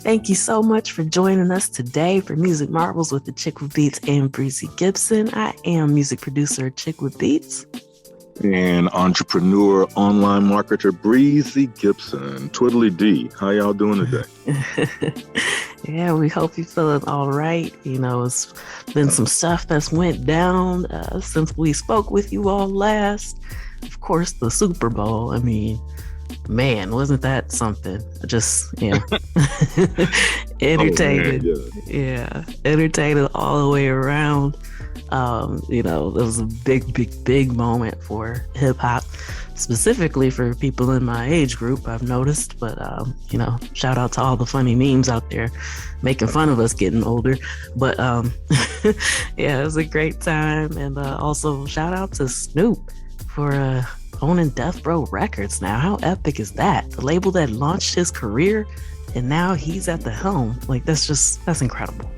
Thank you so much for joining us today for Music Marvels with Achickwitbeatz and Breezy Gipson. I am music producer Achickwitbeatz. And entrepreneur, online marketer Breezy Gipson. Twiddly D. How y'all doing today? Yeah, we hope you're feeling all right. You know, it's been some stuff that's went down since we spoke with you all last. Of course, the Super Bowl. I mean, man, wasn't that something? Just, entertaining. Entertaining all the way around. It was a big moment for hip hop, specifically for people in my age group, I've noticed. But, shout out to all the funny memes out there making fun of us getting older. But, it was a great time. And also shout out to Snoop for owning Death Row Records now. How epic is that? The label that launched his career, and now he's at the helm. Like, that's incredible.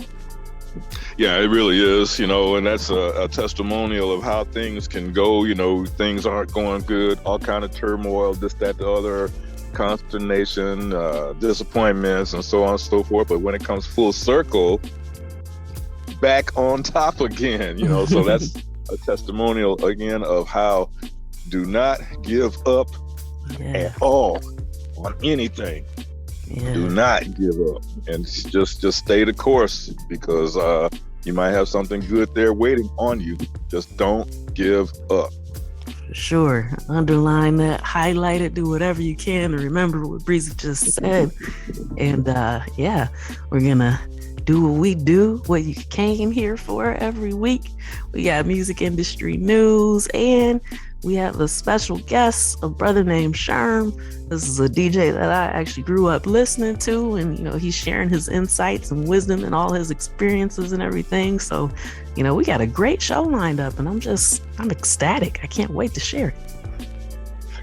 Yeah, it really is, and that's a testimonial of how things can go. Things aren't going good, all kind of turmoil, this, that, the other, consternation, disappointments, and so on and so forth. But when it comes full circle, back on top again, so that's a testimonial again of how do not give up at all on anything. Yeah. Do not give up, and just stay the course, because you might have something good there waiting on you. Just don't give up. Sure. Underline that, highlight it, do whatever you can to remember what Breezy just said. And we're gonna do what we do, what you came here for every week. We got music industry news, and we have a special guest, a brother named Sherm. This is a DJ that I actually grew up listening to, and he's sharing his insights and wisdom and all his experiences and everything. So, we got a great show lined up, and I'm ecstatic. I can't wait to share it.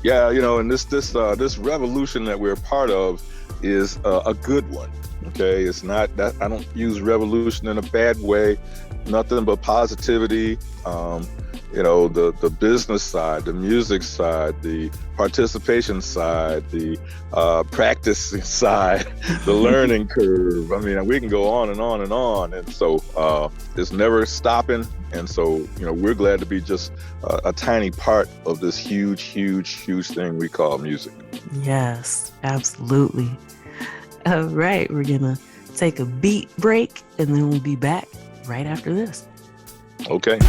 Yeah, and this revolution that we're a part of is a good one. Okay, it's not that I don't use revolution in a bad way. Nothing but positivity. The business side, the music side, the participation side, the practice side, the learning curve. I mean, we can go on and on and on. And so it's never stopping. And so, we're glad to be just a tiny part of this huge thing we call music. Yes, absolutely. All right, we're going to take a beat break, and then we'll be back right after this. Okay.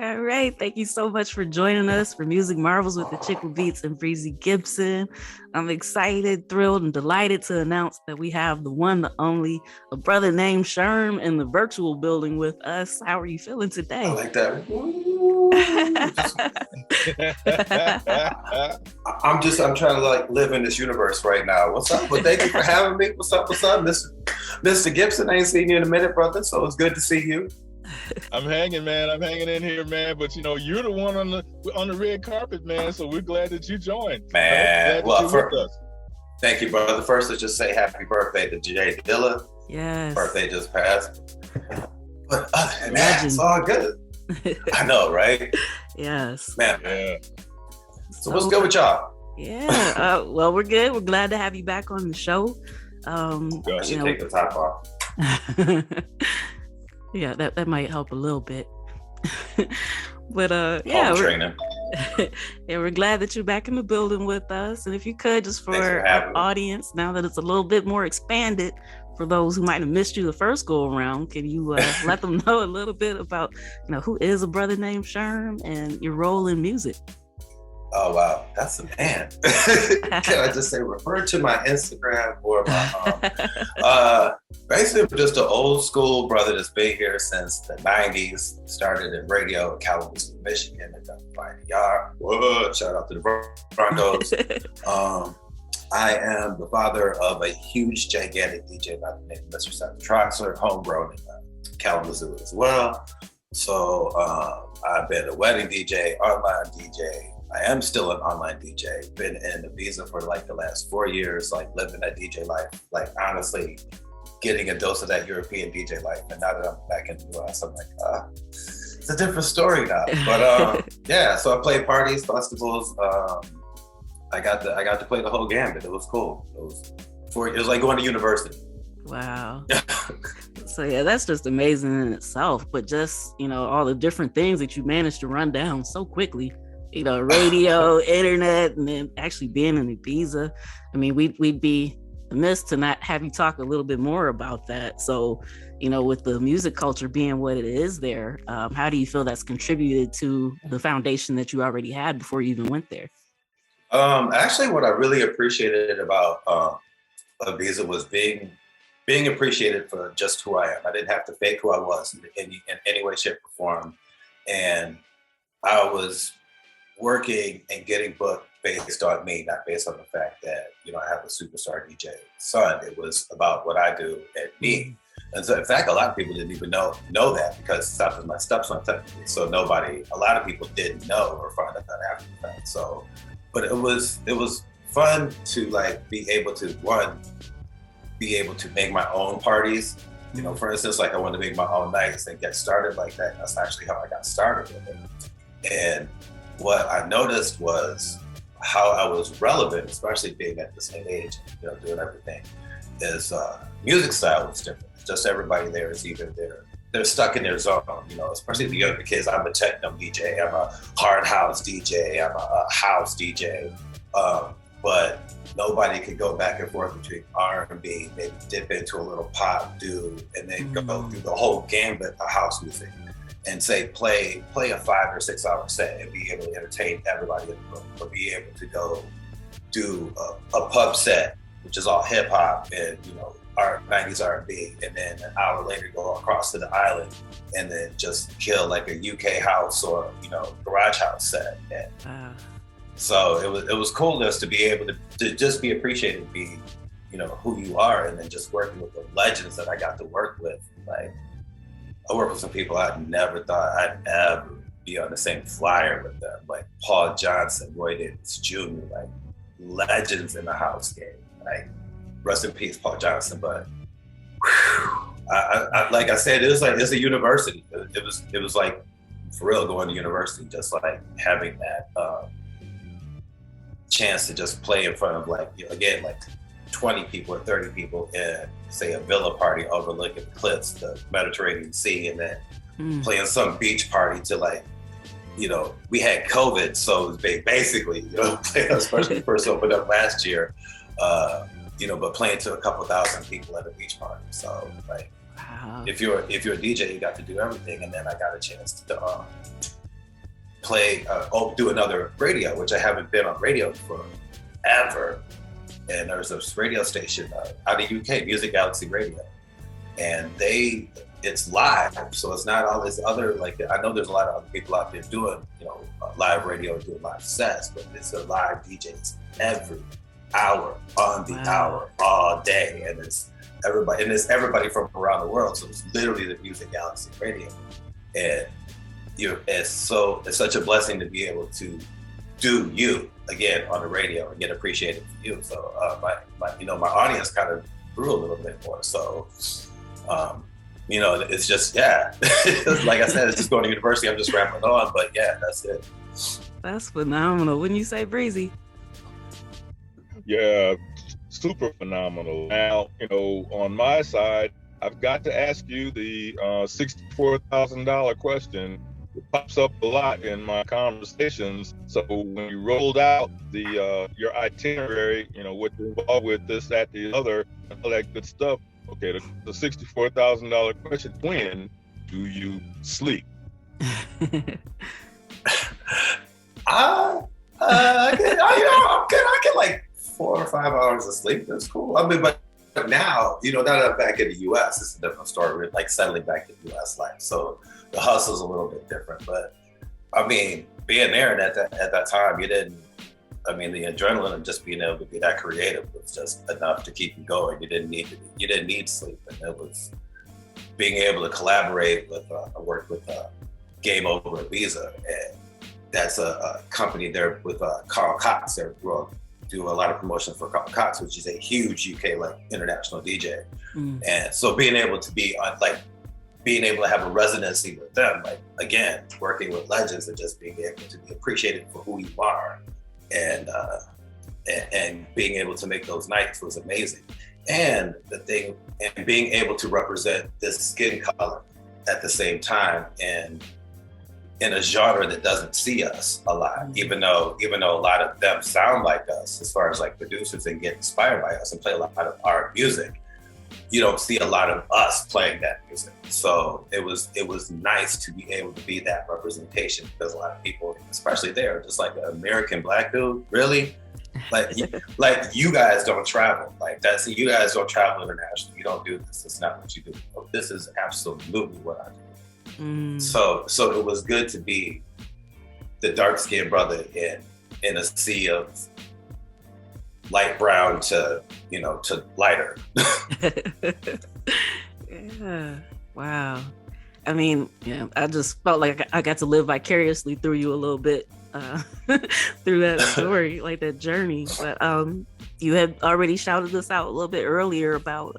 All right. Thank you so much for joining us for Music Marvels with Achickwitbeatz and Breezy Gipson. I'm excited, thrilled, and delighted to announce that we have the one, the only, a brother named Sherm in the virtual building with us. How are you feeling today? I like that. I'm trying to like live in this universe right now. What's up? Well, thank you for having me. What's up, Mr. Gipson? I ain't seen you in a minute, brother. So it's good to see you. I'm hanging, man. I'm hanging in here, man. But you're the one on the red carpet, man. So we're glad that you joined. Man, thank you, brother. First, let's just say happy birthday to Jay Dilla. Yes. Birthday just passed. But other than that, it's all good. I know, right? Yes. Man. Yeah. So what's good with y'all? Yeah. Well, we're good. We're glad to have you back on the show. I should take the top off. Yeah, that might help a little bit. But we're glad that you're back in the building with us. And if you could, just for our audience, now that it's a little bit more expanded, for those who might have missed you the first go around, can you let them know a little bit about who is a brother named Sherm and your role in music? Oh wow, that's a man. Can I just say, refer to my Instagram or my basically I'm just an old school brother that's been here since the 90s. Started in radio in Kalamazoo, Michigan, and done YDR. Whoa, shout out to the Broncos. I am the father of a huge, gigantic DJ by the name of Mr. Seth Troxler, homegrown in Kalamazoo as well. So I've been a wedding DJ, online DJ. I am still an online DJ. Been in Ibiza for like the last 4 years, like living that DJ life. Like honestly, getting a dose of that European DJ life. And now that I'm back in the US, I'm like, it's a different story now. But yeah, so I played parties, festivals. I got to play the whole gambit. It was cool. It was like going to university. Wow. So yeah, that's just amazing in itself. But just all the different things that you managed to run down so quickly. Radio, internet, and then actually being in Ibiza. I mean, we'd be amiss to not have you talk a little bit more about that. So, with the music culture being what it is there, how do you feel that's contributed to the foundation that you already had before you even went there? Actually, what I really appreciated about Ibiza was being appreciated for just who I am. I didn't have to fake who I was in any way, shape, or form. And I was working and getting booked based on me, not based on the fact that, I have a superstar DJ son. It was about what I do and me. And so in fact, a lot of people didn't even know that because Seth was my stepson technically. So a lot of people didn't know or find out after the fact. So, but it was fun to like be able to make my own parties. For instance, like I wanted to make my own nights and get started like that. That's actually how I got started with it. And what I noticed was how I was relevant, especially being at the same age, doing everything, is music style was different. Just everybody there is either they're stuck in their zone, especially the younger kids. I'm a techno DJ, I'm a hard house DJ, I'm a house DJ, but nobody could go back and forth between R&B, maybe dip into a little pop, and then go through the whole gambit of house music. And say play a 5 or 6 hour set and be able to entertain everybody in the room, or be able to go do a pub set, which is all hip hop and our 90s R&B, and then an hour later go across to the island and then just kill like a UK house or garage house set. And so it was cool just to be able to just be appreciated, be who you are, and then just working with the legends that I got to work with. Like, I work with some people I never thought I'd ever be on the same flyer with them, like Paul Johnson, Roy Davis Jr., like legends in the house game. Like, rest in peace, Paul Johnson. But I like I said, it's a university. It was like for real going to university, just like having that chance to just play in front of like 20 people or 30 people in, say, a villa party overlooking the cliffs, the Mediterranean Sea, and then playing some beach party to like, we had COVID, so it was basically, especially first opened up last year, but playing to a couple thousand people at a beach party. So like, Wow. If you're a DJ, you got to do everything. And then I got a chance to do another radio, which I haven't been on radio for ever. And there's this radio station out of UK, Music Galaxy Radio, and it's live, so it's not all this other, like, I know there's a lot of other people out there doing, live radio, doing live sets, but it's a live DJs every hour, on the hour, all day, and it's everybody from around the world. So it's literally the Music Galaxy Radio, and it's such a blessing to be able to do you again on the radio and get appreciated for you. So my audience kind of grew a little bit more. So it's just, like I said, it's just going to university. I'm just rambling on, but yeah, that's it. That's phenomenal. Wouldn't you say, Breezy? Yeah, super phenomenal. Now, on my side, I've got to ask you the $64,000 question. It pops up a lot in my conversations. So when you rolled out your itinerary, what you're involved with, this, that, the other, all that good stuff. Okay, the $64,000 question: when do you sleep? I get like 4 or 5 hours of sleep. That's cool. I mean, but now, now that I'm back in the U.S., it's a different story. We're like settling back in U.S. life, so the hustle's a little bit different. But I mean, being there and at that time, the adrenaline of just being able to be that creative was just enough to keep you going. You didn't need sleep, and it was being able to collaborate with. I worked with Game Over Ibiza, and that's a company there with Carl Cox. They do a lot of promotion for Carl Cox, which is a huge UK international DJ. And so being able to be being able to have a residency with them, again, working with legends and just being able to be appreciated for who you are, and being able to make those nights was amazing. And being able to represent this skin color at the same time, and in a genre that doesn't see us a lot, even though a lot of them sound like us as far as producers and get inspired by us and play a lot of our music. You don't see a lot of us playing that music. So it was nice to be able to be that representation, because a lot of people, especially there, just like an American Black dude, really? You guys don't travel. You guys don't travel internationally. You don't do this. It's not what you do. This is absolutely what I do. So it was good to be the dark-skinned brother in a sea of light brown to lighter. Yeah. Wow. I mean, I just felt like I got to live vicariously through you a little bit, through that story, like that journey. But you had already shouted this out a little bit earlier about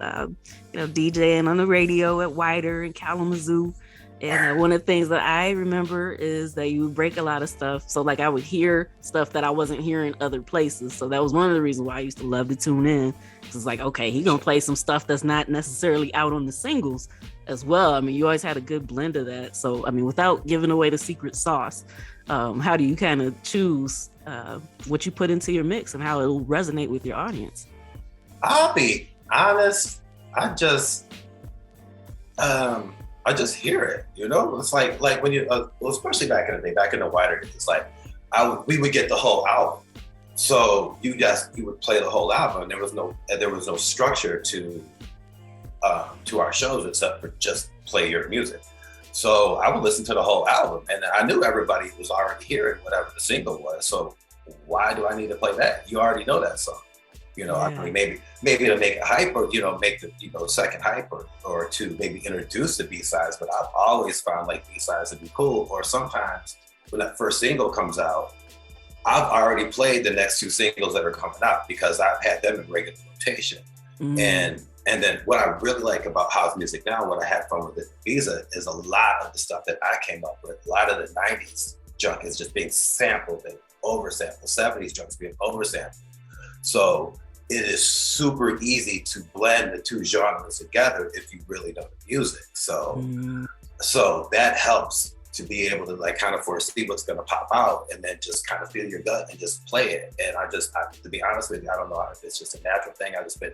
DJing on the radio at Wider and Kalamazoo. And one of the things that I remember is that you would break a lot of stuff. So I would hear stuff that I wasn't hearing other places. So that was one of the reasons why I used to love to tune in. It's okay, he's going to play some stuff that's not necessarily out on the singles as well. I mean, you always had a good blend of that. So, I mean, without giving away the secret sauce, how do you kind of choose what you put into your mix and how it'll resonate with your audience? I'll be honest. I just hear it, It's like when you, especially back in the day, back in the Wider days, we would get the whole album. So you would play the whole album, and there was no structure to our shows except for just play your music. So I would listen to the whole album, and I knew everybody was already hearing whatever the single was. So why do I need to play that? You already know that song. I mean, maybe to make it hype, or make the second hype, or to maybe introduce the B-sides. But I've always found B-sides to be cool. Or sometimes when that first single comes out, I've already played the next 2 singles that are coming out because I've had them in regular rotation. And then what I really like about house music now, what I had fun with Ibiza, is a lot of the stuff that I came up with. A lot of the 90s junk is just being sampled and oversampled. 70s junk is being oversampled. So it is super easy to blend the 2 genres together if you really know the music. So that helps to be able to kind of foresee what's going to pop out, and then just kind of feel your gut and just play it. And I to be honest with you, I don't know if it's just a natural thing. I've just been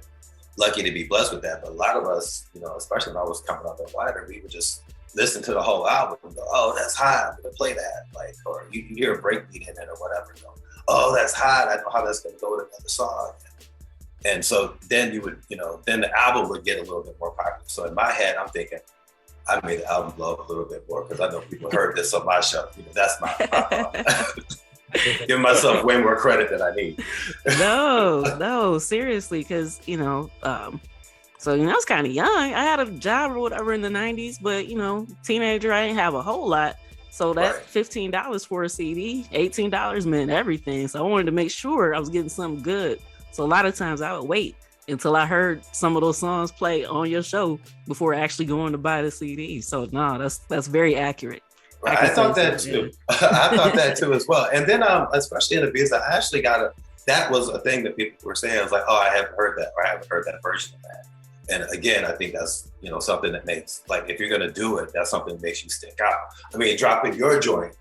lucky to be blessed with that. But a lot of us, you know, especially when I was coming up at Wider, we would just listen to the whole album and go, oh, that's hot, I'm gonna play that. Like, or you hear a breakbeat in it or whatever, you know, oh, that's hot, I know how that's gonna go with another song. And so then you would, you know, then the album would get a little bit more popular. So in my head, I'm thinking, I made the album blow up a little bit more because I know people heard this on my show. You know, that's my give myself way more credit than I need. No, seriously, because, you know, so, you know, I was kind of young. I had a job or whatever in the 90s, but, you know, teenager, I didn't have a whole lot. So that $15 for a CD, $18 meant everything. So I wanted to make sure I was getting something good. So a lot of times I would wait until I heard some of those songs play on your show before actually going to buy the CD. So no, that's very accurate. Right. I thought that too. I thought that too as well. And then especially in the biz, I actually that was a thing that people were saying. I was like, oh, I haven't heard that, or I haven't heard that version of that. And again, I think that's, you know, something that makes, like, if you're going to do it, that's something that makes you stick out. I mean, dropping your joint,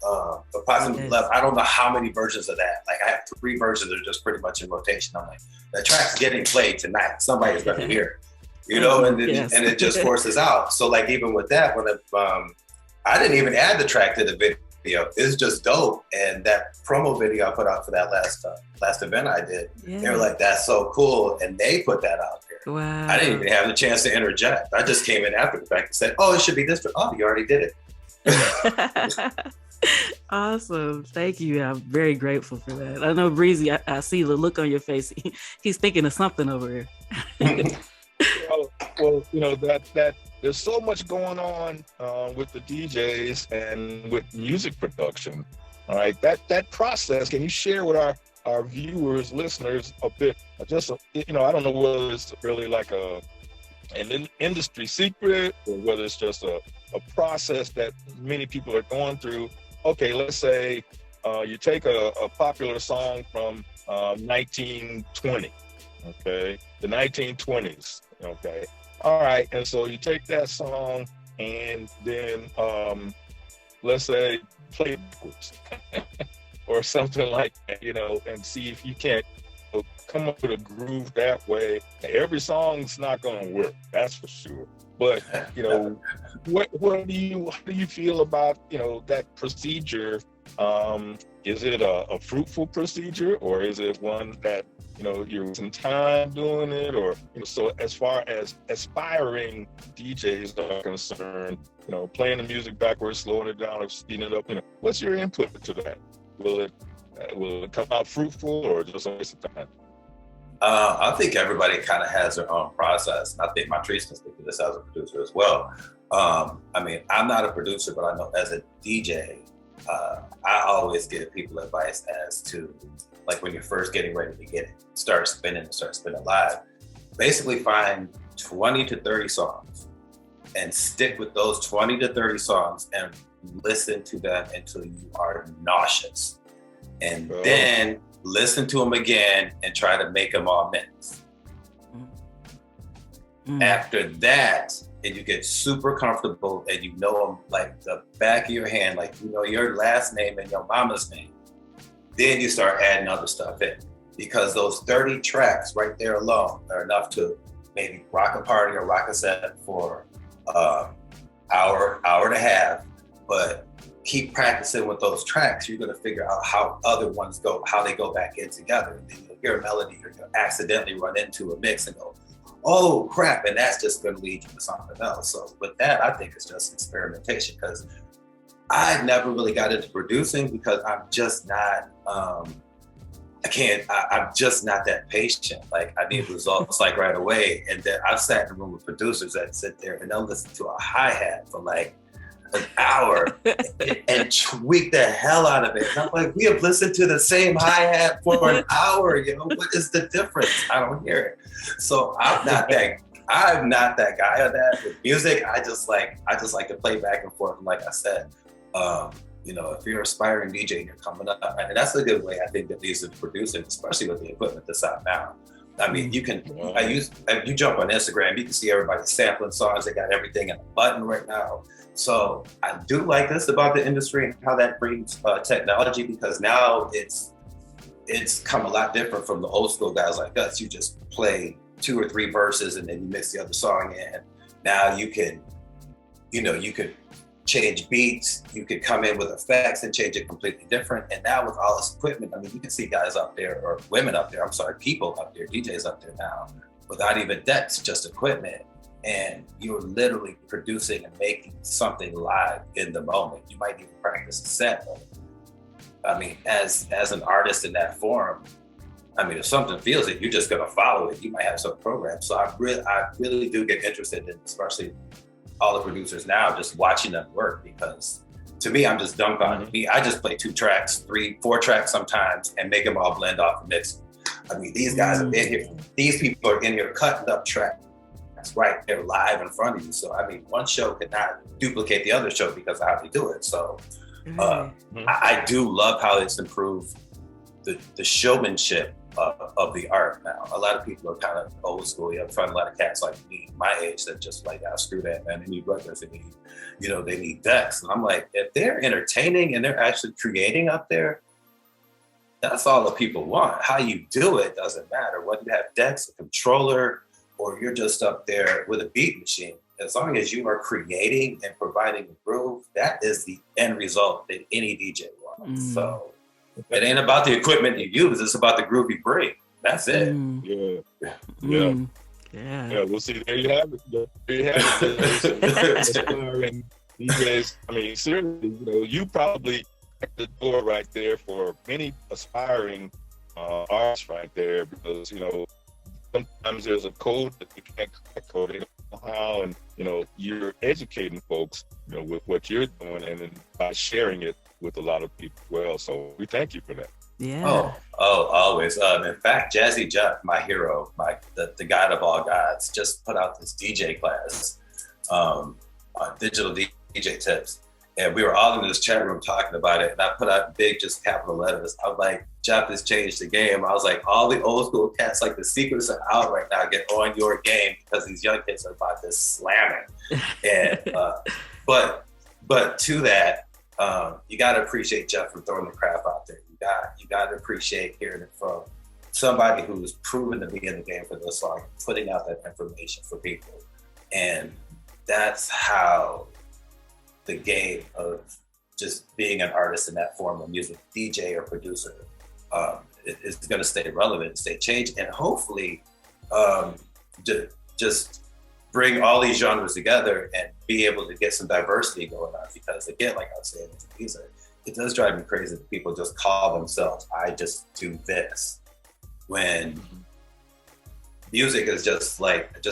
approximately left, I don't know how many versions of that. Like, I have 3 versions that are just pretty much in rotation. I'm like, the track's getting played tonight. Somebody's going to hear it, you know, and it just forces out. So, like, even with that, when I didn't even add the track to the video. It's just dope. And that promo video I put out for that last event I did, they were like, that's so cool. And they put that out there. Wow. I didn't even have the chance to interject. I just came in after the fact and said, oh, it should be this. Oh, you already did it. Awesome. Thank you. I'm very grateful for that. I know, Breezy, I see the look on your face. He's thinking of something over here. Well, you know, that there's so much going on with the DJs and with music production. All right, that process, can you share with our viewers, listeners, a bit, just, you know, I don't know whether it's really like an industry secret or whether it's just a process that many people are going through. Okay, let's say you take a popular song from 1920, okay, the 1920s, okay. All right, and so you take that song and then, let's say, play it backwards or something like that, you know, and see if you can't come up with a groove that way. Every song's not going to work, that's for sure. But, you know, how do you feel about, you know, that procedure? Is it a fruitful procedure, or is it one that, you know, you're wasting time doing it? Or, you know, so as far as aspiring DJs are concerned, you know, playing the music backwards, slowing it down, or speeding it up, you know, what's your input to that? Will it come out fruitful or just a waste of time? I think everybody kind of has their own process. And I think Montrese can speak to this as a producer as well. I mean, I'm not a producer, but I know as a DJ, I always give people advice as to, like, when you're first getting ready to start spinning live, basically find 20 to 30 songs and stick with those 20 to 30 songs and listen to them until you are nauseous. And then listen to them again and try to make them all mix. After that, and you get super comfortable and you know them like the back of your hand, like you know your last name and your mama's name, then you start adding other stuff in. Because those 30 tracks right there alone are enough to maybe rock a party or rock a set for hour and a half. But keep practicing with those tracks, you're gonna figure out how other ones go, how they go back in together. And then you'll hear a melody or you'll accidentally run into a mix and go, oh crap, and that's just gonna lead you to something else. So with that, I think it's just experimentation, because I never really got into producing because I'm just not, I'm just not that patient. Like, I need results like right away. And then I've sat in a room with producers that sit there and they'll listen to a hi-hat for like an hour and tweak the hell out of it. And I'm like, we have listened to the same hi-hat for an hour, you know, what is the difference? I don't hear it. So I'm not that guy on that. With music, I just like to play back and forth. And like I said, you know, if you're an aspiring DJ and you're coming up, and that's a good way I think that these are producing, especially with the equipment that's out now. I mean, you can, if you jump on Instagram, you can see everybody sampling songs. They got everything in a button right now. So I do like this about the industry and how that brings technology, because now it's come a lot different from the old school guys like us. You just play 2 or 3 verses and then you mix the other song in. Now you can, you could change beats, you could come in with effects and change it completely different. And now with all this equipment, I mean, you can see guys up there, or women up there, I'm sorry, people up there, DJs up there now, without even decks, just equipment. And you're literally producing and making something live in the moment. You might even practice a set, but I mean, as an artist in that form, I mean, if something feels it, you're just gonna follow it. You might have some program. So I really do get interested in, especially all the producers now, just watching them work, because to me, I'm just dunked on me. I just play 2 tracks, 3, 4 tracks sometimes, and make them all blend off the mix. I mean, these guys are in here. These people are in here cutting up tracks right there live in front of you. So I mean, one show could not duplicate the other show because of how they do it. So I do love how it's improved the showmanship of the art now. A lot of people are kind of old school. You have a lot of cats like me, my age, that just like, screw that, man. They need records, they need, they need decks. And I'm like, if they're entertaining and they're actually creating up there, that's all the people want. How you do it doesn't matter. Whether you have decks, a controller, or you're just up there with a beat machine. As long as you are creating and providing a groove, that is the end result that any DJ wants. So it ain't about the equipment you use, it's about the groove you bring. That's it. Yeah, well, see, there you have it. There you have it. Aspiring DJs. I mean, seriously, you probably at the door right there for many aspiring artists right there, because, sometimes there's a code that you can't crack, code, they don't know how, and, you're educating folks, with what you're doing, and then by sharing it with a lot of people as well. So we thank you for that. Yeah. Oh, always. In fact, Jazzy Jeff, my hero, the god of all gods, just put out this DJ class on digital DJ tips. And we were all in this chat room talking about it. And I put out big, just capital letters. I was like, Jeff has changed the game. I was like, all the old school cats, like the secrets are out right now. Get on your game, because these young kids are about to slam it. And, but to that, you got to appreciate Jeff for throwing the crap out there. You got to appreciate hearing it from somebody who's proven to be in the game for this long, putting out that information for people. And that's how the game of just being an artist in that form of music, DJ or producer, is going to stay relevant, stay changed, and hopefully just bring all these genres together and be able to get some diversity going on. Because again, like I was saying, it does drive me crazy that people just call themselves, I just do this, when music is just like,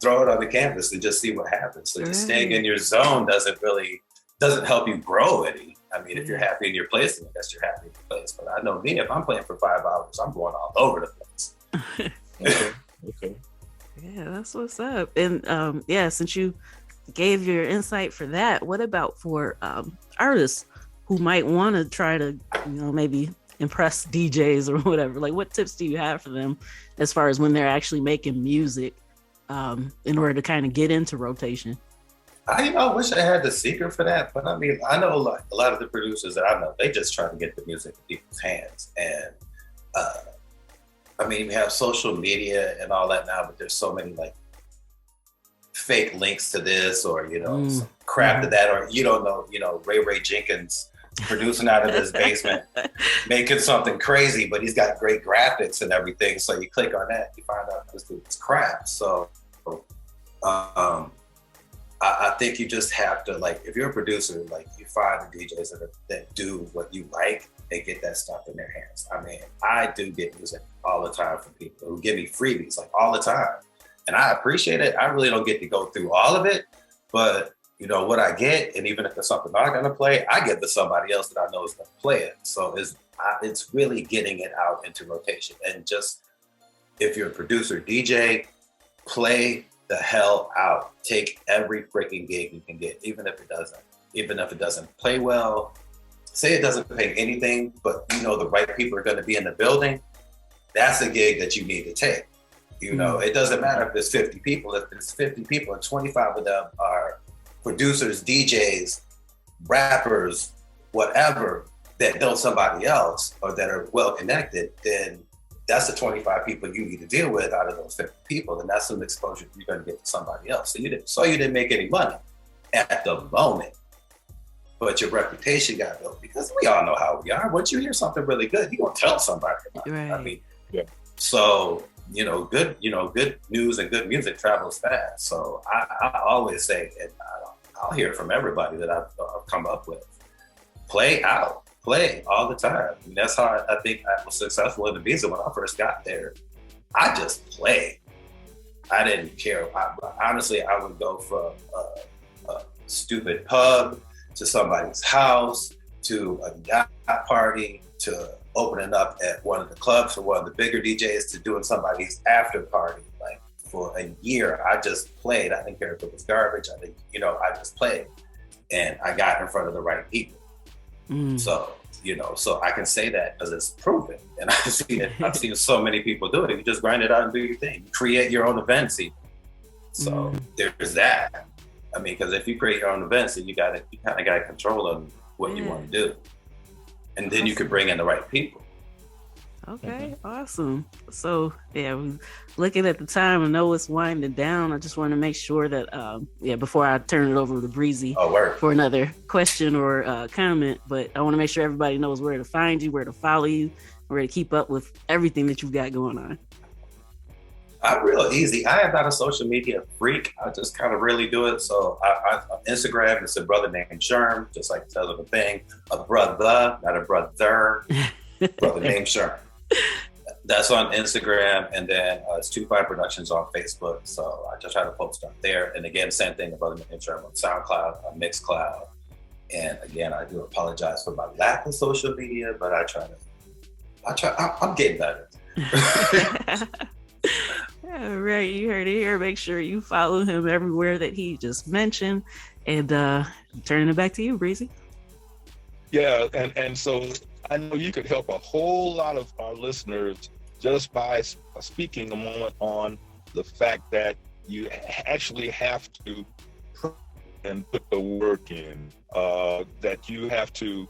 throw it on the canvas and just see what happens. So just staying in your zone doesn't help you grow any. I mean, if you're happy in your place, then I guess you're happy in your place. But I know me, if I'm playing for 5 hours, I'm going all over the place. Okay. Yeah, that's what's up. And since you gave your insight for that, what about for artists who might want to try to, maybe impress DJs or whatever? Like, what tips do you have for them as far as when they're actually making music in order to kind of get into rotation? I wish I had the secret for that, but I mean, I know a lot of the producers that I know, they just try to get the music in people's hands. And I mean, we have social media and all that now, but there's so many like fake links to this, or some crap to that, or Ray Jenkins producing out of his basement, making something crazy, but he's got great graphics and everything. So you click on that, you find out this dude's crap. So I think you just have to, like, if you're a producer, like, you find the DJs that do what you like and get that stuff in their hands. I mean, I do get music all the time from people who give me freebies, like, all the time. And I appreciate it. I really don't get to go through all of it, but what I get, and even if it's something I'm gonna play, I get to somebody else that I know is gonna play it. So it's really getting it out into rotation. And just, if you're a producer, DJ, play the hell out. Take every freaking gig you can get, even if it doesn't play well. Say it doesn't pay anything, but the right people are going to be in the building. That's a gig that you need to take. It doesn't matter if there's 50 people. If there's 50 people and 25 of them are producers, DJs, rappers, whatever, that know somebody else or that are well connected, then that's the 25 people you need to deal with out of those 50 people. And that's some exposure you're going to get to somebody else. So you didn't make any money at the moment, but your reputation got built, because we all know how we are. Once you hear something really good, you're going to tell somebody about it. I mean, so, good news and good music travels fast. So I always say, and I'll hear from everybody that I've come up with, play out. Play all the time. I mean, that's how I think I was successful in Ibiza when I first got there. I just played. I didn't care. Honestly, I would go from a stupid pub to somebody's house to a yacht party to opening up at one of the clubs for one of the bigger DJs to doing somebody's after party. Like for a year, I just played. I didn't care if it was garbage. I just played, and I got in front of the right people. So, so I can say that because it's proven, and I've seen so many people do it. You just grind it out and do your thing. You create your own events even. So there's that. I mean, because if you create your own events, then you kind of got control of what you want to do. And then you could bring in the right people. Okay, awesome. So looking at the time, I know it's winding down. I just want to make sure that before I turn it over to Breezy for another question or comment, but I want to make sure everybody knows where to find you, where to follow you, where to keep up with everything that you've got going on. I'm real easy. I am not a social media freak. I just kind of really do it. So on Instagram, it's ABrothaNamedSherm, just like it says on the thing. A brother, not a brother. ABrothaNamedSherm. That's on Instagram, and then it's 25 Productions on Facebook. So I just try to post up there. And again, same thing about ABrothaNamedSherm on SoundCloud, on Mixcloud. And again, I do apologize for my lack of social media, but I'm getting better. All right, you heard it here. Make sure you follow him everywhere that he just mentioned. And turning it back to you, Breezy. Yeah, and so I know you could help a whole lot of our listeners just by speaking a moment on the fact that you actually have to and put the work in, that you have to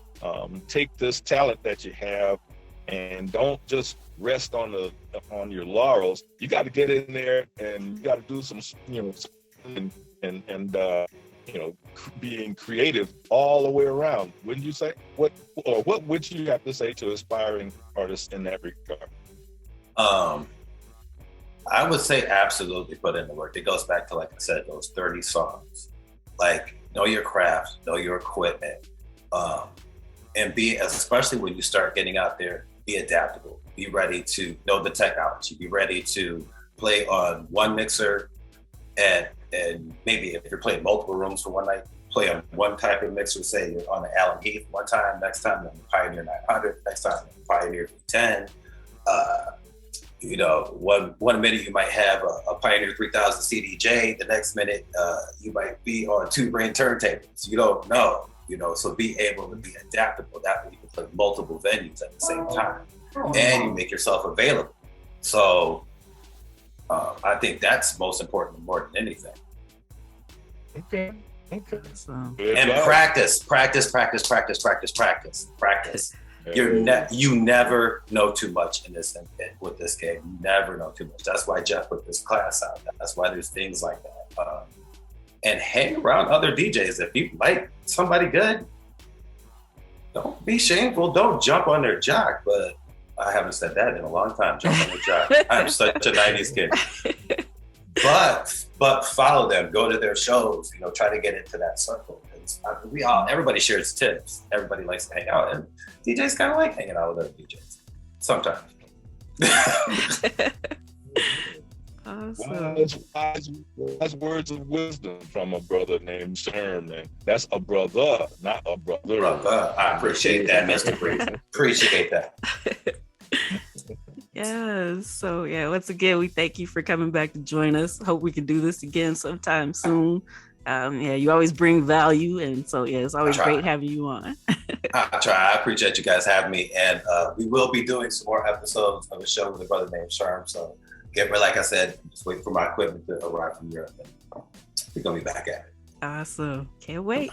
take this talent that you have and don't just rest on your laurels. You got to get in there and you got to do some, being creative all the way around. Wouldn't you say? What would you have to say to aspiring artists in that regard? I would say absolutely put in the work. It goes back to, like I said, those 30 songs. Like, know your craft, know your equipment, and especially when you start getting out there, be adaptable. Be ready to know the technology. Be ready to play on one mixer, and maybe if you're playing multiple rooms for one night, play on one type of mixer. Say you're on the Allen Heath one time, next time on the Pioneer 900, next time on the Pioneer 10. One minute you might have a Pioneer 3000 CDJ, the next minute you might be on 2 brain turntables. You don't know, so be able to be adaptable. That way you can play multiple venues at the same time, and you make yourself available. So I think that's most important, more than anything. Okay. And practice. You never know too much with this game. You never know too much. That's why Jeff put this class out. That's why there's things like that. And hang around other DJs. If you like somebody good, don't be shameful. Don't jump on their jock. But I haven't said that in a long time. Jump on their jock. I'm such a 90s kid. But follow them. Go to their shows. Try to get into that circle. Everybody shares tips. Everybody likes to hang out, and DJs kind of like hanging out with other DJs sometimes. Awesome. Wise words of wisdom from a brother named Sherm, man. That's a brother, not a brother. I appreciate that, Mr. Breezy. Appreciate that. Yeah. So once again, we thank you for coming back to join us. Hope we can do this again sometime soon. You always bring value, and so it's always great having you on. I try. I appreciate you guys having me, and we will be doing some more episodes of a show with a brother named Sherm. So like I said, just waiting for my equipment to arrive from Europe, and we're gonna be back at it. Awesome! Can't wait.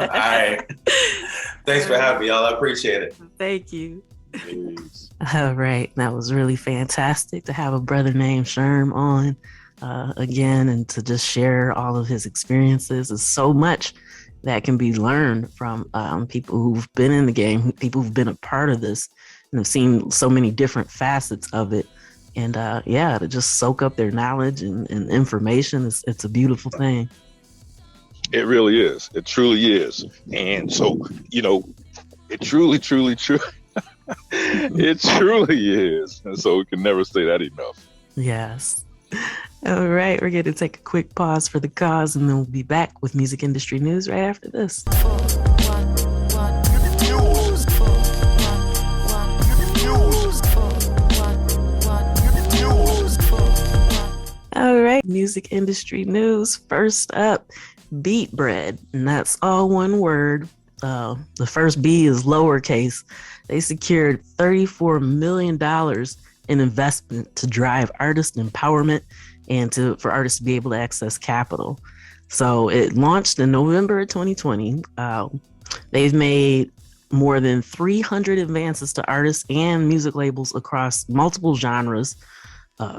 All right. Thanks for having me, y'all. I appreciate it. Thank you. Peace. All right. That was really fantastic to have a brother named Sherm on again and to just share all of his experiences. There's so much that can be learned from people who've been in the game, people who've been a part of this and have seen so many different facets of it. And yeah, to just soak up their knowledge and information, it's a beautiful thing. It really is. It truly is. And so, it truly, truly, truly, it truly is. And so we can never say that enough. Yes. All right, we're going to take a quick pause for the cause, and then we'll be back with music industry news right after this. All right, music industry news. First up, Beat Bread, and that's all one word. The first B is lowercase. They secured $34 million in investment to drive artist empowerment and for artists to be able to access capital. So it launched in November of 2020. They've made more than 300 advances to artists and music labels across multiple genres,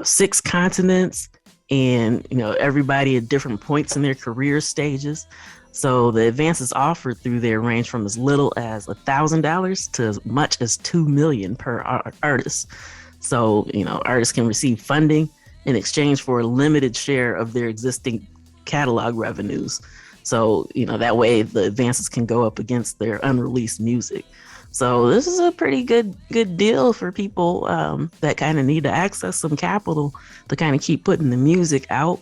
6 continents, and everybody at different points in their career stages. So the advances offered through there range from as little as $1,000 to as much as $2 million per artist. So artists can receive funding in exchange for a limited share of their existing catalog revenues. So that way the advances can go up against their unreleased music. So this is a pretty good deal for people that kind of need to access some capital to kind of keep putting the music out.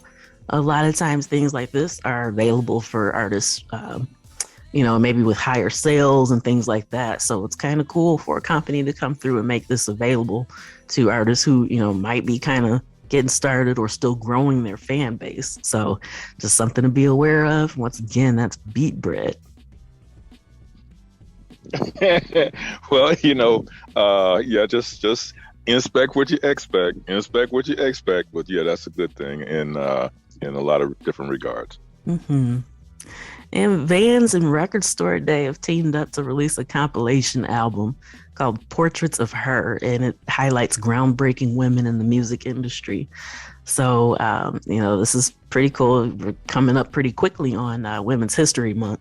A lot of times things like this are available for artists, maybe with higher sales and things like that. So it's kind of cool for a company to come through and make this available to artists who, might be kind of getting started or still growing their fan base. So just something to be aware of. Once again, that's Beat Bread. Well, just inspect what you expect. But yeah, that's a good thing in a lot of different regards. Mm-hmm. And Vans and Record Store Day have teamed up to release a compilation album called Portraits of Her, and it highlights groundbreaking women in the music industry. So, this is pretty cool. We're coming up pretty quickly on Women's History Month.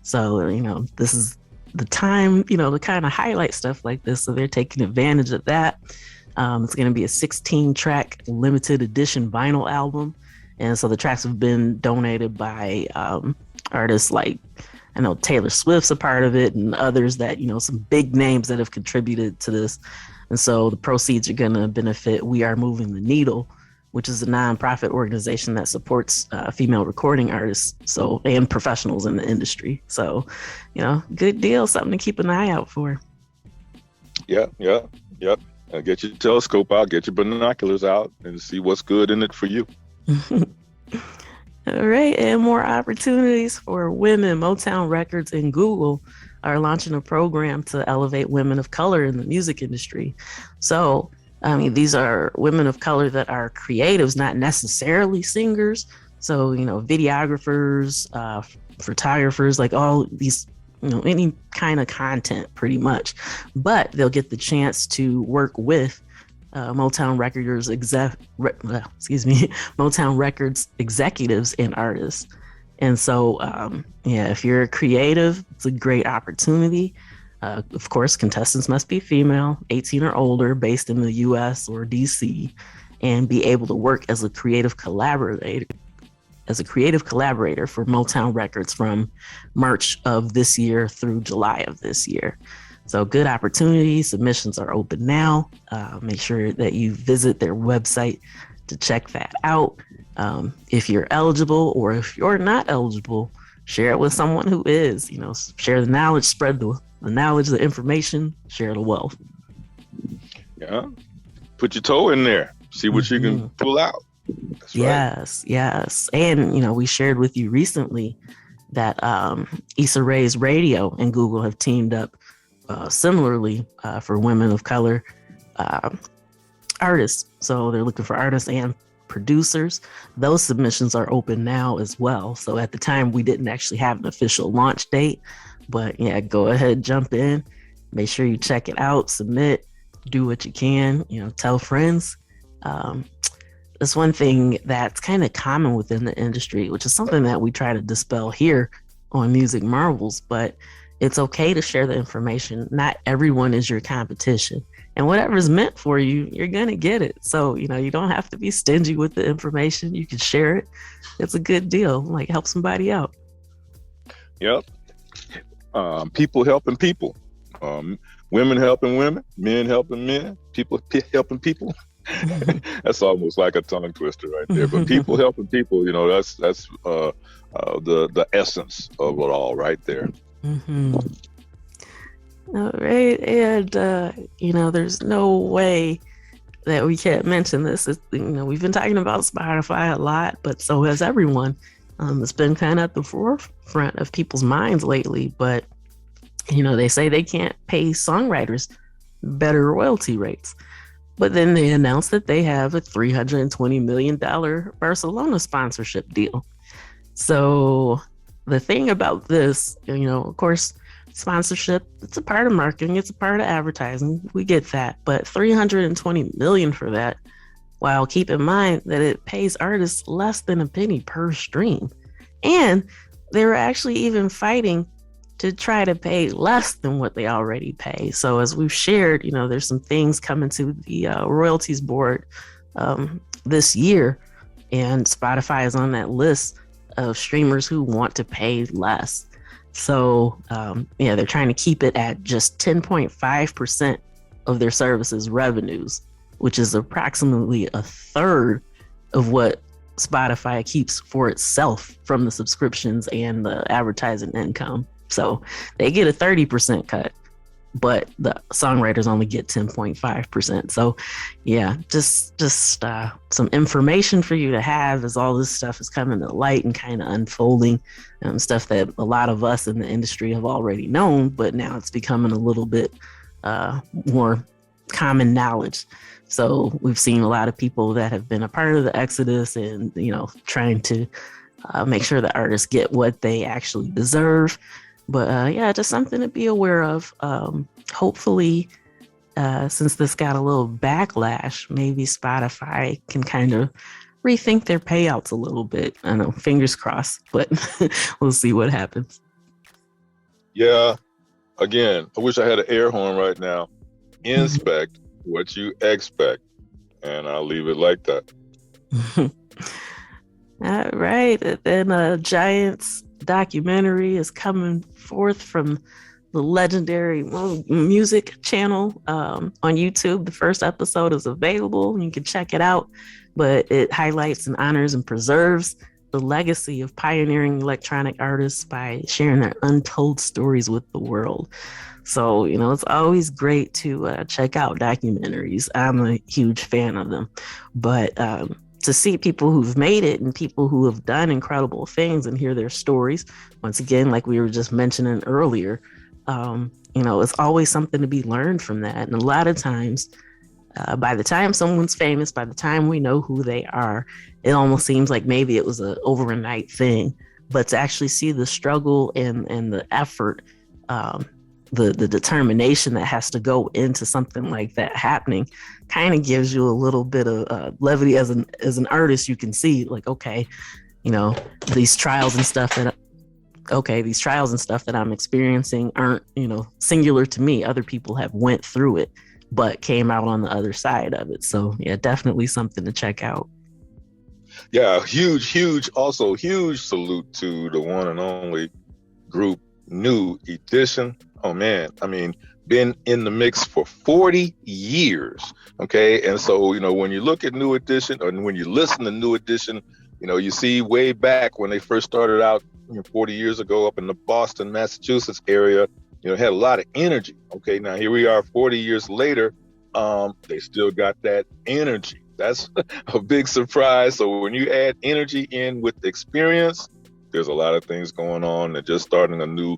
So, this is the time, to kind of highlight stuff like this. So they're taking advantage of that. It's going to be a 16-track limited edition vinyl album. And so the tracks have been donated by artists like, I know Taylor Swift's a part of it and others that, some big names that have contributed to this. And so the proceeds are going to benefit We Are Moving the Needle, which is a nonprofit organization that supports female recording artists and professionals in the industry. So, good deal, something to keep an eye out for. Yeah. Get your telescope out, get your binoculars out, and see what's good in it for you. All right, and more opportunities for women. Motown Records and Google are launching a program to elevate women of color in the music industry. So, these are women of color that are creatives, not necessarily singers. So, videographers, photographers, like all these, any kind of content pretty much. But they'll get the chance to work with Motown Records executives and artists. And so, if you're a creative, it's a great opportunity. Of course, contestants must be female, 18 or older, based in the US or DC, and be able to work as a creative collaborator for Motown Records from March of this year through July of this year. So good opportunity. Submissions are open now. Make sure that you visit their website to check that out. If you're eligible or if you're not eligible, share it with someone who is, share the knowledge, spread the knowledge, the information, share the wealth. Yeah. Put your toe in there. See what you can pull out. That's right. Yes. And, we shared with you recently that Issa Rae's Radio and Google have teamed up similarly for women of color artists. So they're looking for artists and producers. Those submissions are open now as well. So at the time, we didn't actually have an official launch date. But yeah, go ahead, jump in. make sure you check it out, submit, do what you can, tell friends. That's one thing that's kind of common within the industry, which is something that we try to dispel here on Music Marvels, but it's okay to share the information. Not everyone is your competition. And whatever's meant for you, you're going to get it. So, you don't have to be stingy with the information. You can share it. It's a good deal. Like, help somebody out. Yep. People helping people. Women helping women. Men helping men. People helping people. That's almost like a tongue twister right there. But people helping people, that's the essence of it all right there. Mm-hmm. All right. And, there's no way that we can't mention this. We've been talking about Spotify a lot, but so has everyone. It's been kind of at the forefront of people's minds lately. But, they say they can't pay songwriters better royalty rates. But then they announced that they have a $320 million Barcelona sponsorship deal. So the thing about this, of course, sponsorship, it's a part of marketing, it's a part of advertising. We get that. But $320 million for that, while keep in mind that it pays artists less than a penny per stream. And they were actually even fighting to try to pay less than what they already pay. So as we've shared, there's some things coming to the royalties board this year, and Spotify is on that list of streamers who want to pay less. So they're trying to keep it at just 10.5% of their services revenues, which is approximately a third of what Spotify keeps for itself from the subscriptions and the advertising income. So they get a 30% cut, but the songwriters only get 10.5%. So just some information for you to have as all this stuff is coming to light and kind of unfolding, stuff that a lot of us in the industry have already known, but now it's becoming a little bit more common knowledge. So we've seen a lot of people that have been a part of the exodus and, trying to make sure the artists get what they actually deserve. But just something to be aware of. Hopefully, since this got a little backlash, maybe Spotify can kind of rethink their payouts a little bit. I know, fingers crossed, but we'll see what happens. Yeah. Again, I wish I had an air horn right now. Inspect what you expect. And I'll leave it like that. All right. Then Giants documentary is coming forth from the legendary music channel on YouTube. The first episode is available. You can check it out, but it highlights and honors and preserves the legacy of pioneering electronic artists by sharing their untold stories with the world. So, it's always great to check out documentaries. I'm a huge fan of them, but to see people who've made it and people who have done incredible things and hear their stories, once again, like we were just mentioning earlier, it's always something to be learned from that. And a lot of times, by the time someone's famous, by the time we know who they are, it almost seems like maybe it was an overnight thing. But to actually see the struggle and the effort, the determination that has to go into something like that happening kind of gives you a little bit of levity as an artist. You can see like, okay, these trials and stuff that I'm experiencing aren't, singular to me. Other people have went through it, but came out on the other side of it. So yeah, definitely something to check out. Yeah, huge salute to the one and only group New Edition. Oh man, I mean, been in the mix for 40 years. Okay. And so, when you look at New Edition or when you listen to New Edition, you see way back when they first started out 40 years ago up in the Boston, Massachusetts area, had a lot of energy. Okay. Now here we are 40 years later. They still got that energy. That's a big surprise. So when you add energy in with experience, there's a lot of things going on. They're just starting a new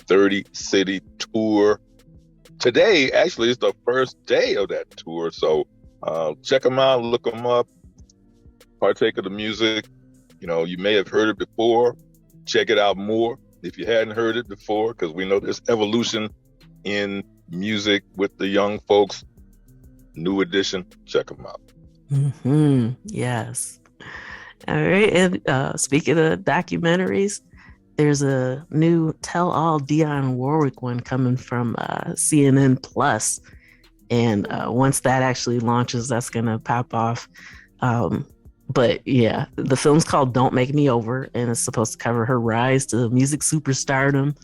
30-city tour. Today, actually, is the first day of that tour. So check them out, look them up, partake of the music. You may have heard it before. Check it out more if you hadn't heard it before, because we know there's evolution in music with the young folks. New edition. Check them out. Yes. All right. And speaking of documentaries, there's a new tell-all Dionne Warwick one coming from CNN Plus. And once that actually launches, that's going to pop off. But yeah, the film's called Don't Make Me Over, and it's supposed to cover her rise to music superstardom,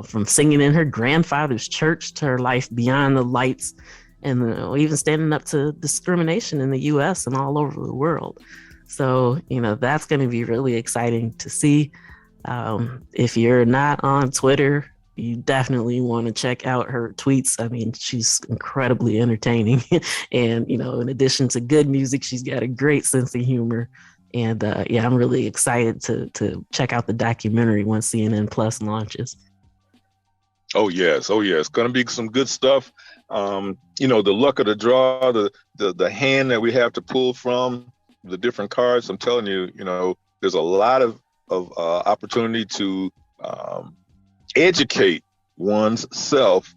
from singing in her grandfather's church to her life beyond the lights, and even standing up to discrimination in the US and all over the world. So, that's going to be really exciting to see. If you're not on Twitter, you definitely want to check out her tweets. I mean, she's incredibly entertaining. And, in addition to good music, she's got a great sense of humor. And I'm really excited to check out the documentary once CNN Plus launches. Oh, yes. It's going to be some good stuff. The luck of the draw, the hand that we have to pull from, the different cards. I'm telling you, there's a lot of opportunity to educate one's self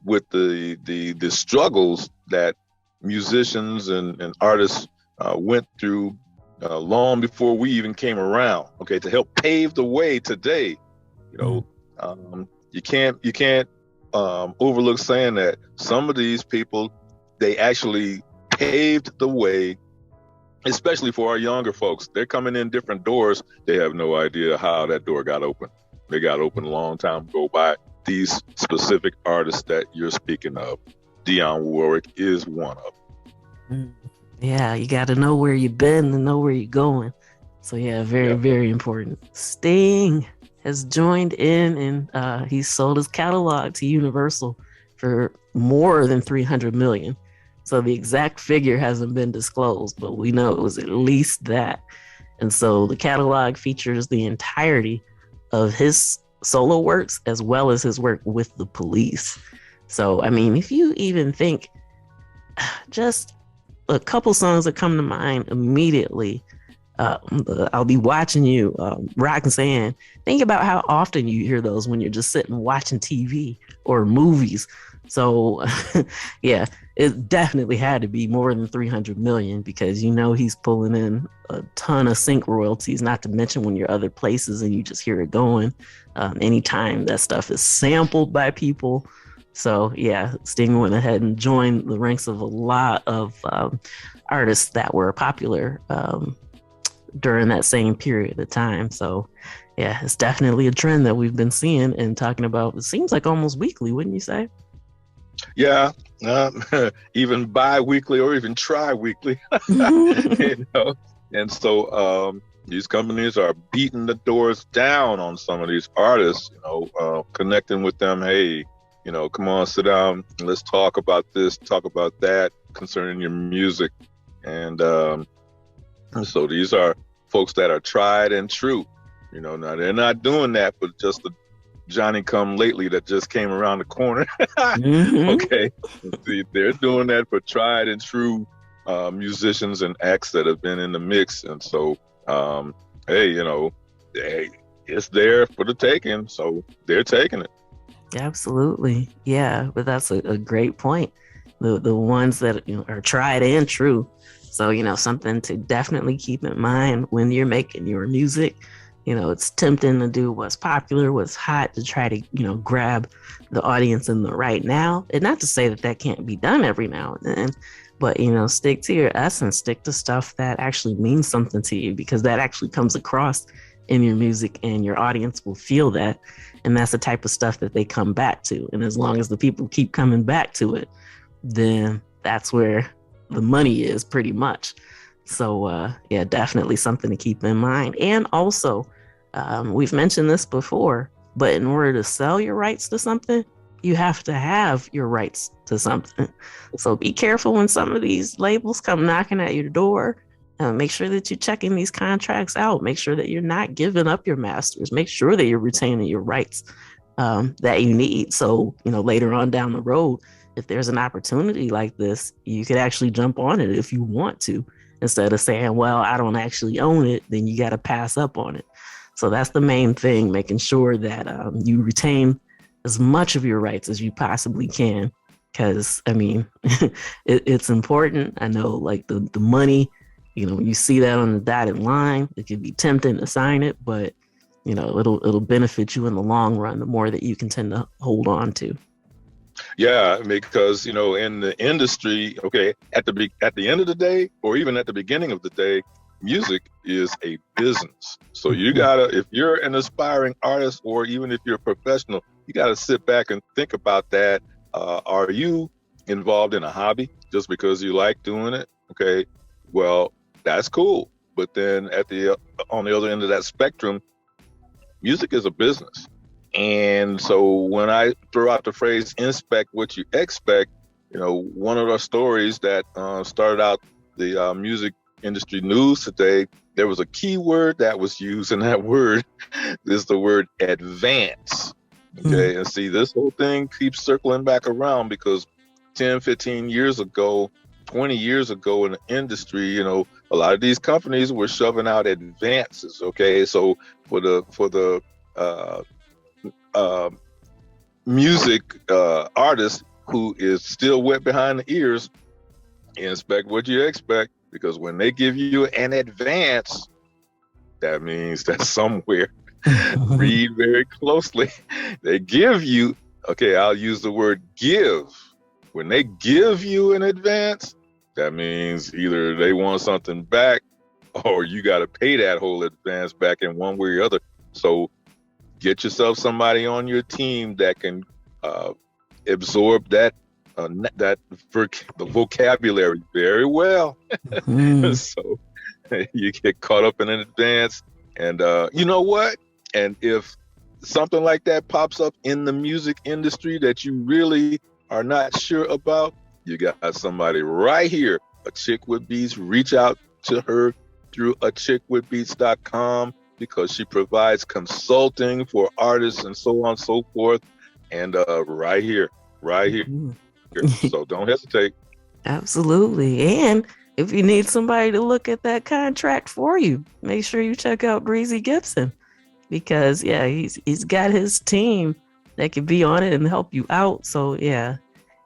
with the struggles that musicians and artists went through long before we even came around. Okay, to help pave the way today. You can't overlook saying that some of these people, they actually paved the way, especially for our younger folks. They're coming in different doors. They have no idea how that door got open. They got open a long time ago by these specific artists that you're speaking of. Dionne Warwick is one of them. Yeah, you got to know where you've been and know where you're going. So yeah, very important. Sting has joined in, and he sold his catalog to Universal for more than $300 million. So the exact figure hasn't been disclosed, but we know it was at least that. And so the catalog features the entirety of his solo works as well as his work with the Police. So, I mean, if you even think, just a couple songs that come to mind immediately, I'll Be Watching You, Rock Sand. Think about how often you hear those when you're just sitting watching TV or movies. So yeah, it definitely had to be more than 300 million, because he's pulling in a ton of sync royalties, not to mention when you're other places and you just hear it going anytime that stuff is sampled by people. So yeah, Sting went ahead and joined the ranks of a lot of artists that were popular during that same period of time. So yeah, it's definitely a trend that we've been seeing and talking about. It seems like almost weekly, wouldn't you say? Yeah, even bi-weekly or even tri-weekly. And so these companies are beating the doors down on some of these artists, connecting with them. Hey, come on, sit down, and let's talk about this, talk about that concerning your music. And so these are folks that are tried and true. Now they're not doing that for just the Johnny come lately that just came around the corner. Okay, they're doing that for tried and true musicians and acts that have been in the mix. And so it's there for the taking, so they're taking it. Absolutely. Yeah, but that's a great point. The ones that are tried and true. So something to definitely keep in mind when you're making your music. It's tempting to do what's popular, what's hot, to try to, grab the audience in the right now. And not to say that can't be done every now and then, but, stick to your essence, stick to stuff that actually means something to you, because that actually comes across in your music and your audience will feel that. And that's the type of stuff that they come back to. And as long as the people keep coming back to it, then that's where the money is, pretty much. So, yeah, definitely something to keep in mind. And also, we've mentioned this before, but in order to sell your rights to something, you have to have your rights to something. So be careful when some of these labels come knocking at your door. Make sure that you're checking these contracts out. Make sure that you're not giving up your masters. Make sure that you're retaining your rights that you need. So, later on down the road, if there's an opportunity like this, you could actually jump on it if you want to, instead of saying, well, I don't actually own it, then you got to pass up on it. So that's the main thing, making sure that you retain as much of your rights as you possibly can. Because, I mean, it's important. I know, like, the money, you see that on the dotted line, it can be tempting to sign it, but, it'll benefit you in the long run, the more that you can tend to hold on to. Yeah, because in the industry, okay, at the end of the day, or even at the beginning of the day, music is a business. So you gotta, if you're an aspiring artist, or even if you're a professional, you gotta sit back and think about that. Are you involved in a hobby just because you like doing it? Okay, well, that's cool. But then on the other end of that spectrum, music is a business. And so when I throw out the phrase "inspect what you expect," one of the stories that started out the music industry news today, there was a key word that was used, and that word is the word advance. Okay, and see, this whole thing keeps circling back around because 10, 15 years ago, 20 years ago in the industry, a lot of these companies were shoving out advances. Okay, so for the music artist who is still wet behind the ears, inspect what you expect, because when they give you an advance, that means that somewhere, read very closely, they give you, okay, I'll use the word give. When they give you an advance, that means either they want something back, or you got to pay that whole advance back in one way or other. So get yourself somebody on your team that can absorb the vocabulary very well. So you get caught up in an advance, and you know what? And if something like that pops up in the music industry that you really are not sure about, you got somebody right here, Achickwitbeatz. Reach out to her through achickwitbeatz.com, because she provides consulting for artists and so on and so forth. And right here. So don't hesitate. Absolutely. And if you need somebody to look at that contract for you, make sure you check out Breezy Gipson, because he's got his team that can be on it and help you out. So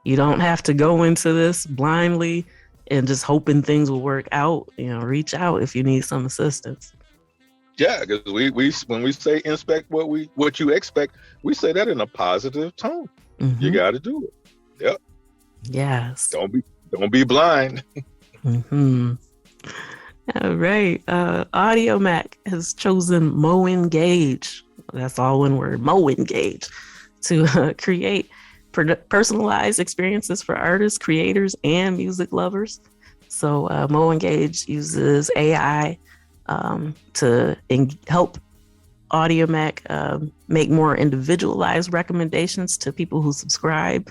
you don't have to go into this blindly and just hoping things will work out. Reach out if you need some assistance. Yeah, because we when we say inspect what you expect, we say that in a positive tone. You got to do it. Yep. Yes. Don't be blind. All right. Audiomack has chosen Mo Engage. That's all one word, Mo Engage, to create personalized experiences for artists, creators, and music lovers. So Mo Engage uses AI to help Audiomack make more individualized recommendations to people who subscribe.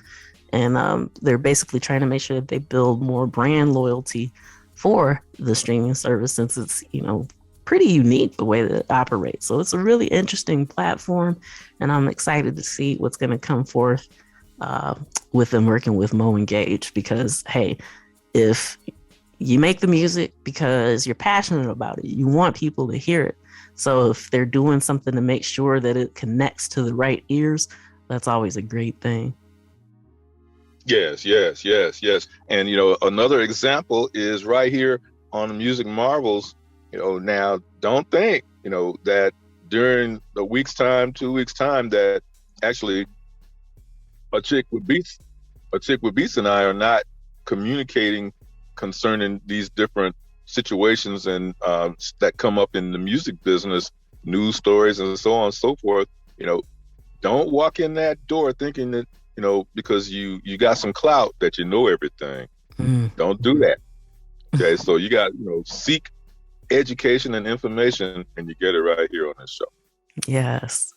And they're basically trying to make sure that they build more brand loyalty for the streaming service, since it's, pretty unique the way that it operates. So it's a really interesting platform, and I'm excited to see what's going to come forth with them working with Mo Engage, because, hey, if you make the music because you're passionate about it, you want people to hear it. So if they're doing something to make sure that it connects to the right ears, that's always a great thing. Yes. And, another example is right here on the Music Marvels. Now don't think, that during the 2 weeks time, that actually Achickwitbeatz and I are not communicating concerning these different situations and that come up in the music business, news stories and so on and so forth. Don't walk in that door thinking that, because you got some clout that you know everything. Don't do that. Okay, so you got, seek education and information, and you get it right here on this show. Yes,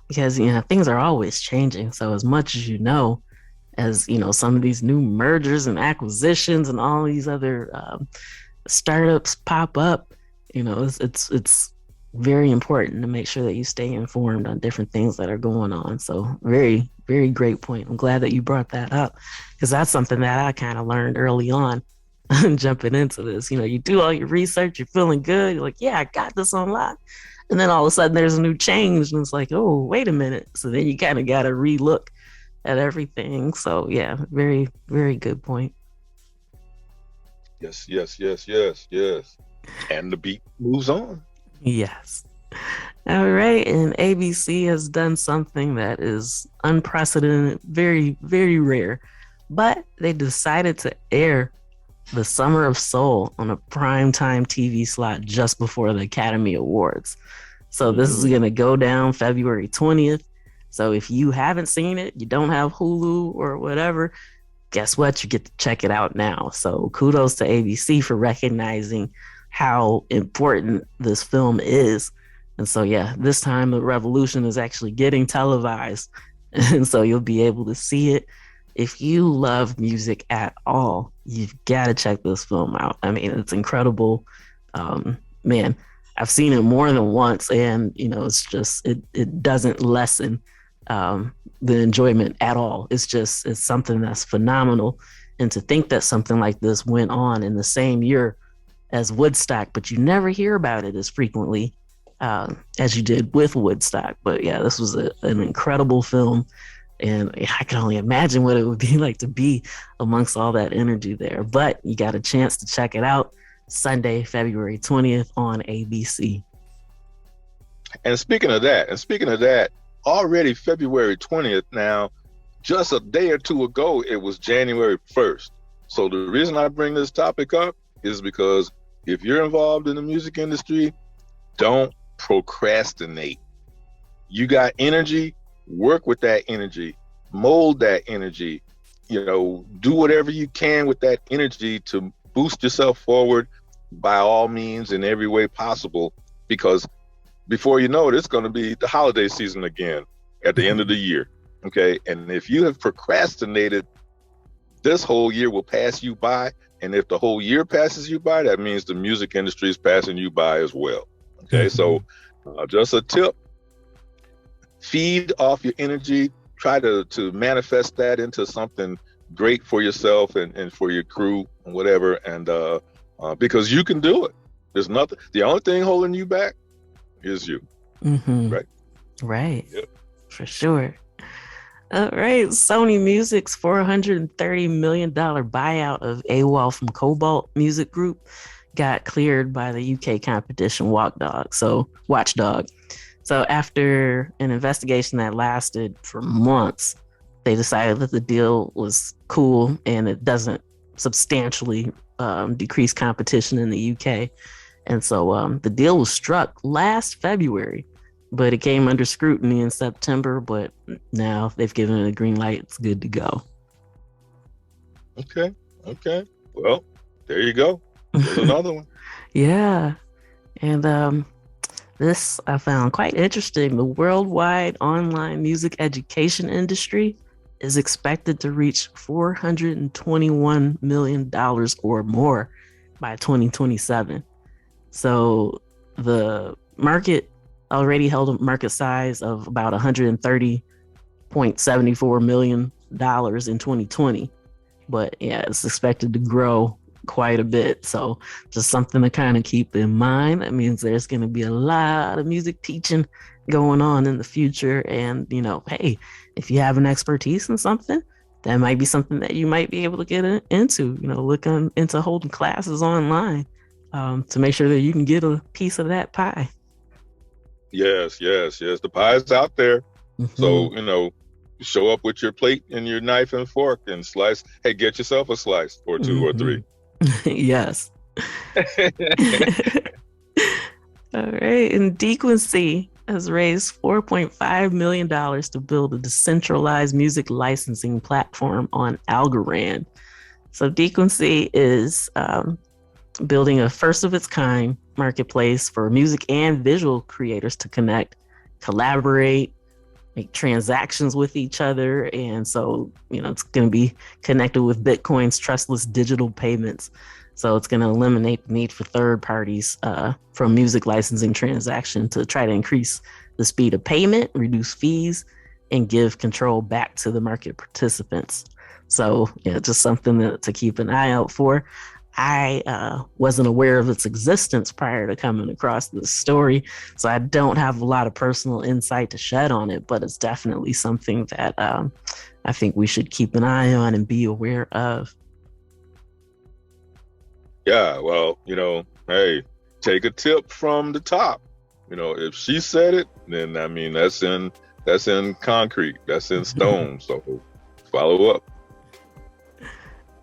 because things are always changing. So as much as as some of these new mergers and acquisitions and all these other startups pop up, it's very important to make sure that you stay informed on different things that are going on. So very, very great point. I'm glad that you brought that up, because that's something that I kind of learned early on jumping into this. You do all your research, you're feeling good, you're like, yeah, I got this on lock. And then all of a sudden there's a new change, and it's like, oh, wait a minute. So then you kind of got to relook at everything. So yeah, very, very good point. Yes, yes, yes, yes, yes. And the beat moves on. Yes. All right. And ABC has done something that is unprecedented, very, very rare. But they decided to air the Summer of Soul on a primetime TV slot just before the Academy Awards. So this is going to go down February 20th. So if you haven't seen it, you don't have Hulu or whatever, guess what? You get to check it out now. So kudos to ABC for recognizing how important this film is. And so, yeah, this time the revolution is actually getting televised. And so you'll be able to see it. If you love music at all, you've got to check this film out. I mean, it's incredible. Man, I've seen it more than once, and it's just it doesn't lessen the enjoyment at all. It's something that's phenomenal. And to think that something like this went on in the same year as Woodstock, but you never hear about it as frequently as you did with Woodstock. But yeah, this was an incredible film. And I can only imagine what it would be like to be amongst all that energy there. But you got a chance to check it out Sunday, February 20th on ABC. And speaking of that, already February 20th now, just a day or two ago, it was January 1st. So the reason I bring this topic up is because if you're involved in the music industry, don't procrastinate. You got energy, work with that energy, mold that energy, do whatever you can with that energy to boost yourself forward by all means in every way possible, because before you know it, it's going to be the holiday season again at the end of the year. Okay. And if you have procrastinated, this whole year will pass you by. And if the whole year passes you by, that means the music industry is passing you by as well. Okay. So just a tip, feed off your energy, try to manifest that into something great for yourself and for your crew and whatever. And because you can do it. There's nothing, the only thing holding you back is you. Right. Yep. For sure. All right. Sony Music's $430 million buyout of AWOL from Cobalt Music Group got cleared by the UK competition Watchdog. So after an investigation that lasted for months, they decided that the deal was cool and it doesn't substantially decrease competition in the UK. And so the deal was struck last February, but it came under scrutiny in September. But now they've given it a green light. It's good to go. Okay. Well, there you go. There's another one. Yeah. And this I found quite interesting. The worldwide online music education industry is expected to reach $421 million or more by 2027. So the market already held a market size of about $130.74 million in 2020. But yeah, it's expected to grow quite a bit. So just something to kind of keep in mind. That means there's going to be a lot of music teaching going on in the future. And, hey, if you have an expertise in something, that might be something that you might be able to get into, look into holding classes online to make sure that you can get a piece of that pie. Yes. The pie's out there. Mm-hmm. So, show up with your plate and your knife and fork and slice. Hey, get yourself a slice or two or three. Yes. All right. And Dequency has raised $4.5 million to build a decentralized music licensing platform on Algorand. So Dequency is building a first of its kind marketplace for music and visual creators to connect, collaborate, make transactions with each other. And so, it's going to be connected with Bitcoin's trustless digital payments. So it's going to eliminate the need for third parties from music licensing transaction to try to increase the speed of payment, reduce fees, and give control back to the market participants. So yeah, just something to keep an eye out for. I wasn't aware of its existence prior to coming across this story, so I don't have a lot of personal insight to shed on it, but it's definitely something that I think we should keep an eye on and be aware of. Yeah, well, hey, take a tip from the top. If she said it, then I mean that's in concrete, that's in stone. So follow up.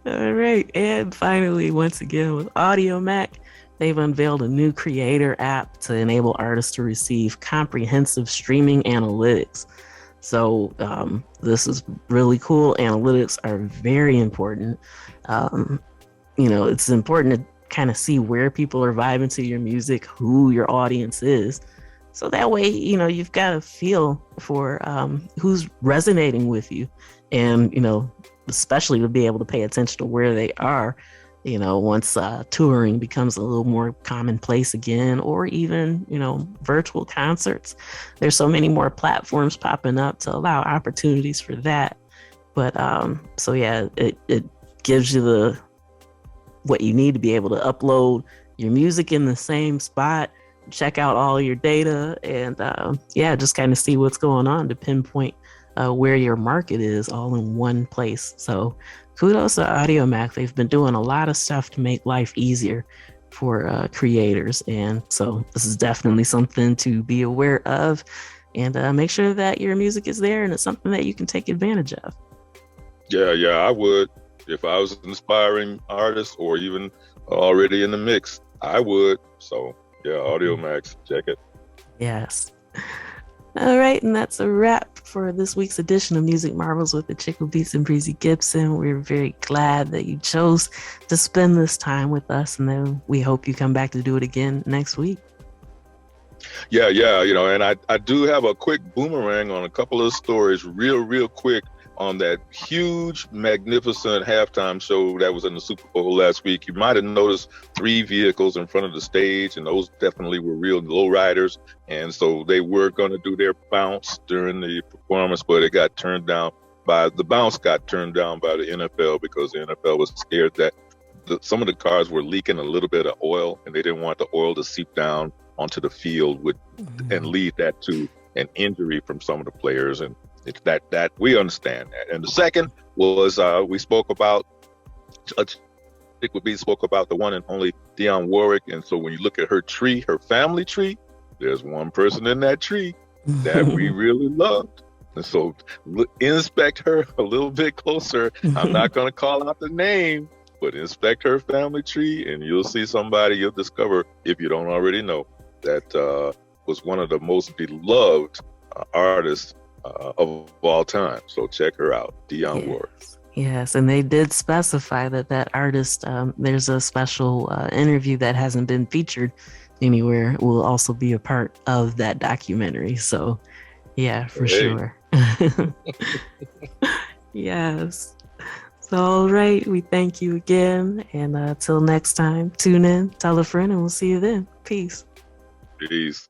All right, and finally, once again with AudioMac, they've unveiled a new creator app to enable artists to receive comprehensive streaming analytics. So this is really cool. Analytics are very important. It's important to kind of see where people are vibing to your music, who your audience is. So that way, you've got a feel for who's resonating with you. And, especially to be able to pay attention to where they are, once touring becomes a little more commonplace again, or even, virtual concerts. There's so many more platforms popping up to allow opportunities for that. But so yeah, it gives you what you need to be able to upload your music in the same spot, check out all your data, and just kind of see what's going on to pinpoint where your market is all in one place. So kudos to AudioMac. They've been doing a lot of stuff to make life easier for creators. And so this is definitely something to be aware of, and make sure that your music is there and it's something that you can take advantage of. Yeah, I would. If I was an inspiring artist or even already in the mix, I would. So yeah, AudioMac, check it. Yes. All right, and that's a wrap for this week's edition of Music Marvels with Achickwitbeatz and Breezy Gipson. We're very glad that you chose to spend this time with us, and then we hope you come back to do it again next week. Yeah, and I do have a quick boomerang on a couple of stories real quick on that huge, magnificent halftime show that was in the Super Bowl last week. You might have noticed 3 vehicles in front of the stage, and those definitely were real lowriders. And so they were going to do their bounce during the performance, but it got turned down by the NFL because the NFL was scared that some of the cars were leaking a little bit of oil, and they didn't want the oil to seep down onto the field and lead that to an injury from some of the players. And it's that we understand that. And the second was we spoke about the one and only Dionne Warwick. And so when you look at her tree, her family tree, there's one person in that tree that we really loved. And so inspect her a little bit closer. I'm not going to call out the name, but inspect her family tree, and you'll see somebody you'll discover, if you don't already know, that was one of the most beloved artists of all time. So check her out, Dionne Warwick. Yes, and they did specify that artist, there's a special interview that hasn't been featured anywhere, will also be a part of that documentary. So yeah, for sure. Yes. So all right, we thank you again, and till next time, tune in, tell a friend, and we'll see you then. Peace. Peace.